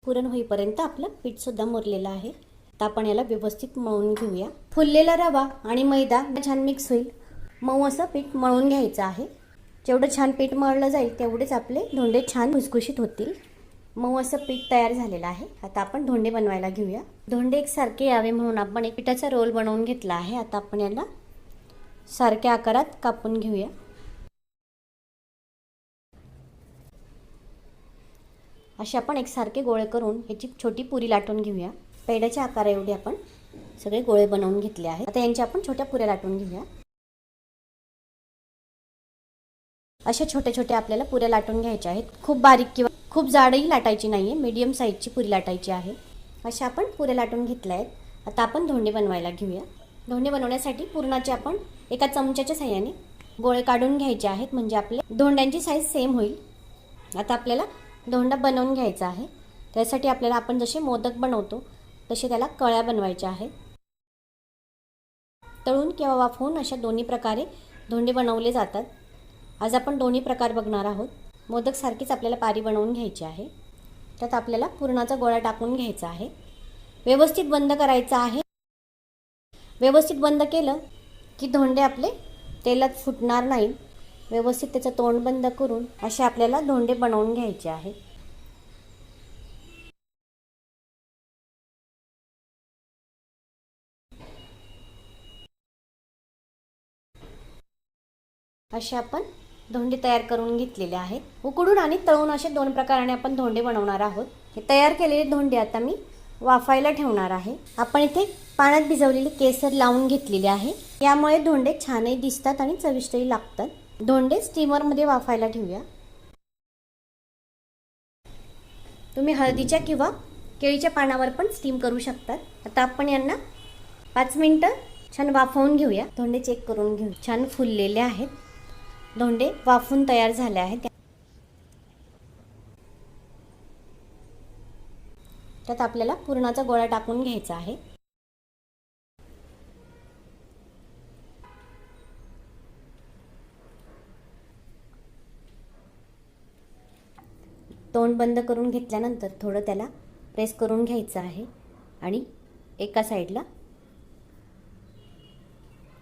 पुरण होईपर्यंत आपलं पीठ सुद्धा मुरलेलं आहे. आता आपण याला व्यवस्थित मळून घेऊया. फुललेला रवा आणि मैदा छान मिक्स होईल. मऊ असं पीठ मळून घ्यायचं आहे. जेवढं छान पीठ मळलं जाईल तेवढेच आपले धोंडे छान खुसखुशीत होतील. मऊ असं पीठ तयार झालेलं आहे. आता आपण धोंडे बनवायला घेऊया. धोंडे एकसारखे यावे म्हणून आपण एक पिठाचा रोल बनवून घेतला आहे. आता आपण याला सारख्या आकारात कापून घेऊया. असे आपण एकसारखे गोळे करून याची छोटी पुरी लाटून घेऊया. पेढ्याच्या आकारा एवढे आपण सगळे गोळे बनवून घेतले आहेत. आता यांच्या आपण छोट्या पुऱ्या लाटून घेऊया. अशा छोट्या छोट्या आपल्याला पुऱ्या लाटून घ्यायच्या आहेत. खूप बारीक किंवा खूप जाडही लाटायची नाहीये, मीडियम साईजची पुरी लाटायची आहे. अशा आपण पुऱ्या लाटून घेतल्या आहेत. आता आपण धोंडे बनवायला घेऊया. धोंडे बनवण्यासाठी पुरणाचे आपण एका चमच्याच्या साहाय्याने गोळे काढून घ्यायचे आहेत, म्हणजे आपले धोंड्यांची साईज सेम होईल. आता आपल्याला धोंडा बनवून घ्यायचा आहे. त्यासाठी आपल्याला आपण जसे मोदक बनवतो तसे त्याला कळ्या बनवायच्या आहेत. तळून किंवा वाफवून अशा दोन्ही प्रकारे धोंडे बनवले जातात. आज आपण दोन्ही प्रकार बघणार आहोत. मोदक सारखीच आपल्याला पारी बनवून घ्यायची आहे. त्यात आपल्याला पुरणाचा गोळा टाकून घ्यायचा आहे. व्यवस्थित बंद करायचा आहे. व्यवस्थित बंद केलं की धोंडे आपले तेलात फुटणार नाही. व्यवस्थित त्याचं तोंड बंद करून असे आपल्याला धोंडे बनवून घ्यायचे आहे. असे आपण धोंडे तयार करून घेतलेले आहेत. उकडून आणि तळून असे दोन प्रकाराने आपण धोंडे बनवणार आहोत. हे तयार केलेले धोंडे आता मी वाफायला ठेवणार आहे. आपण इथे पाण्यात भिजवलेले केसर लावून घेतलेले आहे. यामुळे धोंडे छानही दिसतात आणि चविष्टही लागतात. धोंडे स्टीमरमध्ये वाफायला ठेवूया. तुम्ही हळदीच्या किंवा केळीच्या पानावर पण स्टीम करू शकतात. आता आपण यांना 5 मिनिटं छान वाफवून घेऊया. धोंडे चेक करून घेऊ. छान फुललेले आहेत. धोंडे वाफून तयार झाले आहेत. त्यात आपल्याला पुरणाचा गोळा टाकून घ्यायचा आहे. तोंड बंद करून घेतल्यानंतर थोडं त्याला प्रेस करून घ्यायचं आहे आणि एका साईडला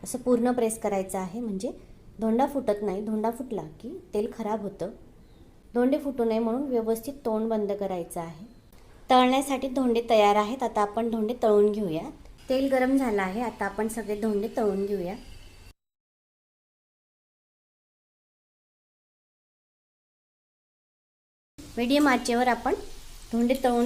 असं पूर्ण प्रेस करायचं आहे, म्हणजे धोंडा फुटत नाही. धोंडा फुटला की तेल खराब होतं. धोंडे फुटू नये म्हणून व्यवस्थित तोंड बंद करायचं आहे. तळण्यासाठी धोंडे तयार आहेत. आता आपण धोंडे तळून घेऊया. तेल गरम झालं आहे. आता आपण सगळे धोंडे तळून घेऊया. मीडियम आचेवर आपण धोंडे तळून